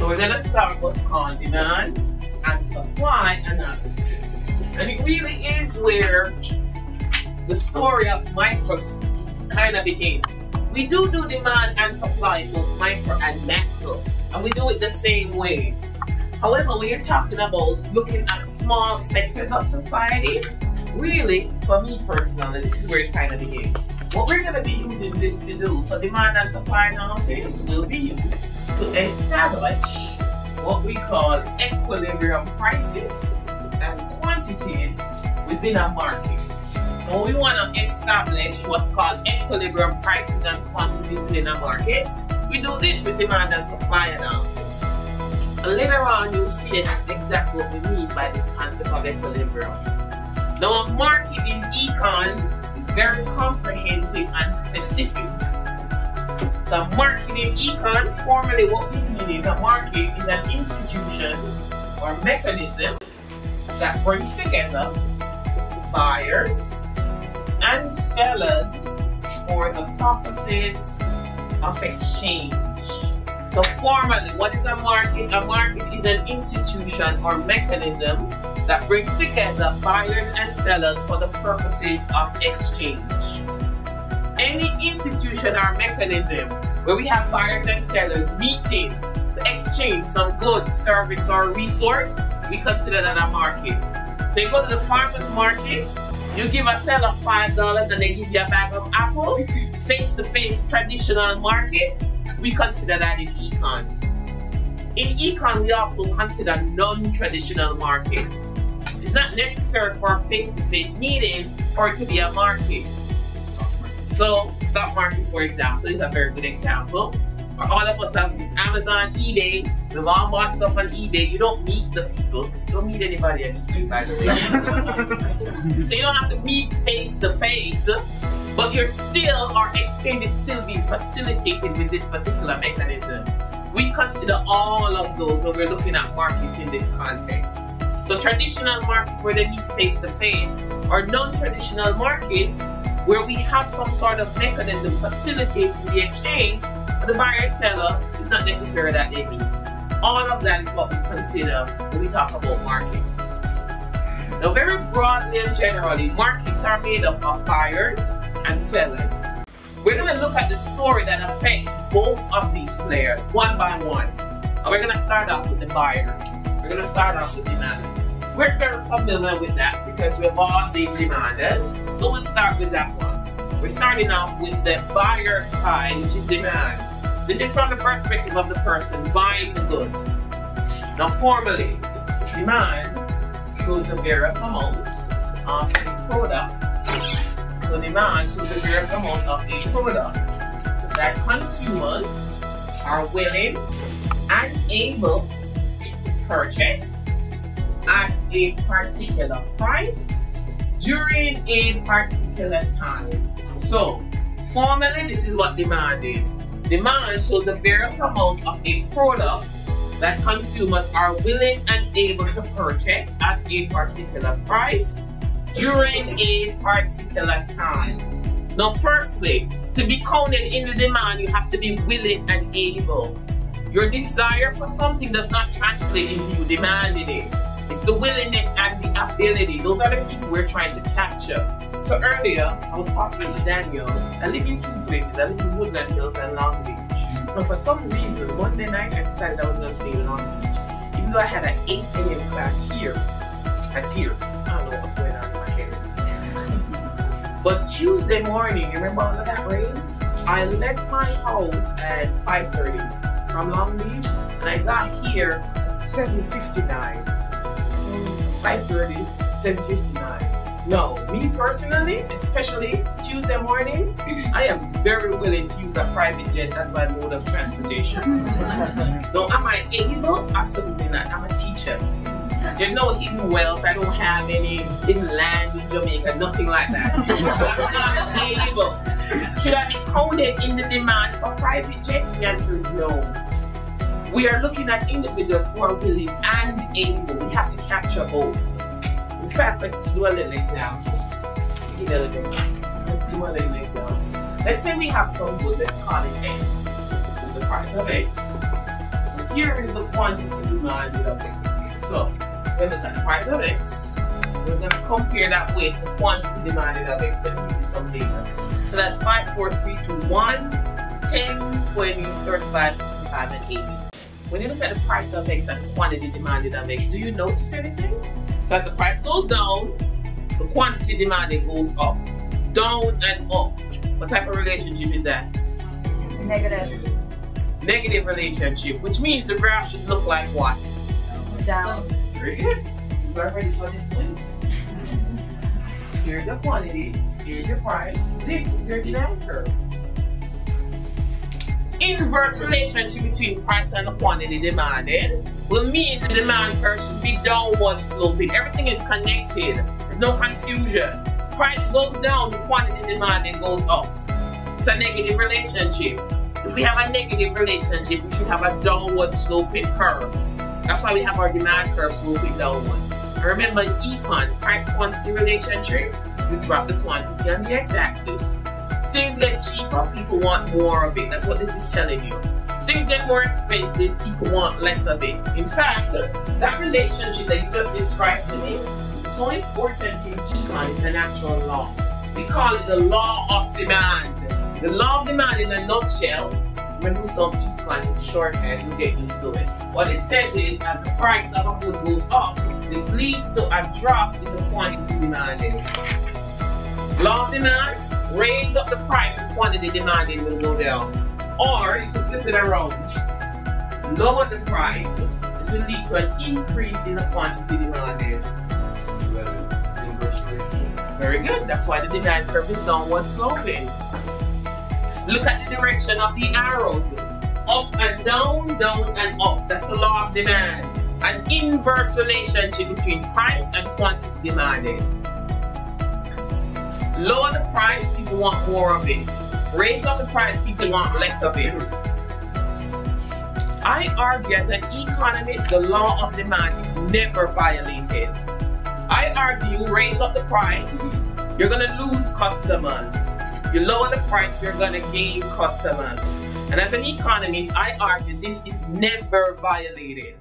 So we're going to start what's called demand and supply analysis. And it really is where the story of micros kind of begins. We do demand and supply, both micro and macro, and we do it the same way. However, when you're talking about looking at small sectors of society, really, for me personally, this is where it kind of begins. What we're going to be using this to do, so demand and supply analysis will be used to establish what we call equilibrium prices and quantities within a market. So we want to establish what's called equilibrium prices and quantities within a market. We do this with demand and supply analysis. Later on, you'll see exactly what we mean by this concept of equilibrium. Now, a market in econ is very comprehensive and specific. The market in econ, formally what we mean is a market is an institution or mechanism that brings together buyers and sellers for the purposes of exchange. So formally, what is a market? A market is an institution or mechanism that brings together buyers and sellers for the purposes of exchange. Any institution or mechanism where we have buyers and sellers meeting to exchange some goods, service, or resource, we consider that a market. So you go to the farmer's market, you give a seller $5 and they give you a bag of apples. Face-to-face traditional market, we consider that in econ. In econ, we also consider non-traditional markets. It's not necessary for a face-to-face meeting for it to be a market. So, stock market, for example, is a very good example. All of us have Amazon, eBay. We've all bought stuff on eBay. You don't meet the people. You don't meet anybody on eBay, by the way. So you don't have to meet face-to-face. But you're still, our exchange is still being facilitated with this particular mechanism. We consider all of those when we're looking at markets in this context. So traditional markets where they meet face-to-face, or non-traditional markets where we have some sort of mechanism facilitating the exchange, but the buyer and seller is not necessary that they meet. All of that is what we consider when we talk about markets. Now, very broadly and generally, markets are made up of buyers and sellers. We're going to look at the story that affects both of these players one by one. And we're going to start off with the buyer. We're going to start off with demand. We're very familiar with that because we've all been demanders. So we'll start with that one. We're starting off with the buyer side, which is demand. This is from the perspective of the person buying the good. Now, formally, demand shows the various amounts of a product. So demand shows the various amount of a product that consumers are willing and able to purchase at a particular price during a particular time. So, formally, this is what demand is. Demand shows the various amount of a product that consumers are willing and able to purchase at a particular price during a particular time. Now, firstly, to be counted in the demand, you have to be willing and able. Your desire for something does not translate into you demanding it. It's the willingness and the ability. Those are the people we're trying to capture. So earlier, I was talking to Daniel. I live in two places. I live in Woodland Hills and Long Beach. But for some reason, Monday night, I decided I was going to stay in Long Beach. Even though I had an 8 a.m. class here at Pierce. I don't know what's going on in my head. But Tuesday morning, you remember all of that rain? I left my house at 5:30 from Long Beach, and I got here at 7:59. 5:30, 7:59. No, me personally, especially Tuesday morning, I am very willing to use a private jet as my mode of transportation. Now, am I able? Absolutely not. I'm a teacher. There's no hidden wealth. I don't have any hidden land in Jamaica, nothing like that. I'm able. Should I be counted in the demand for private jets? The answer is no. We are looking at individuals who are willing and able. We have to capture both. In fact, let's do a little example. Let's do a little example. Let's say we have some good, let's call it X. The price of X. We here is the quantity demanded of X. So, when we look at the price of X, we're going to compare that with the quantity demanded of X. Let me give you some data. So that's 5, 4, 3, 2, 1, 10, 20, 35, 55, and 80. When you look at the price of X and the quantity demanded of X, do you notice anything? So as the price goes down, the quantity demanded goes up. Down and up. What type of relationship is that? Negative. Negative relationship, which means the graph should look like what? Down. Very good. You are ready for this quiz. Here's your quantity, here's your price, this is your demand curve. Inverse relationship between price and the quantity demanded will mean the demand curve should be downward sloping. Everything is connected. There's no confusion. Price goes down, the quantity demanded goes up. It's a negative relationship. If we have a negative relationship, we should have a downward sloping curve. That's why we have our demand curve sloping downwards. And remember in econ, price quantity relationship, you drop the quantity on the x-axis. Things get cheaper, people want more of it. That's what this is telling you. Things get more expensive, people want less of it. In fact, that relationship that you just described to me is so important in econ. It's an actual law. We call it the law of demand. The law of demand in a nutshell, when we do some econ shorthand, you'll get used to it. What it says is, as the price of a good goes up, this leads to a drop in the quantity demanded. Law of demand, raise up the price, the quantity demanded will go down. Or you can flip it around. Lower the price, this will lead to an increase in the quantity demanded. Very good, that's why the demand curve is downward sloping. Look at the direction of the arrows. Up and down, down and up. That's the law of demand. An inverse relationship between price and quantity demanded. Lower the price, people want more of it. Raise up the price, people want less of it. I argue as an economist, the law of demand is never violated. I argue, raise up the price, you're going to lose customers. You lower the price, you're going to gain customers. And as an economist, I argue this is never violated.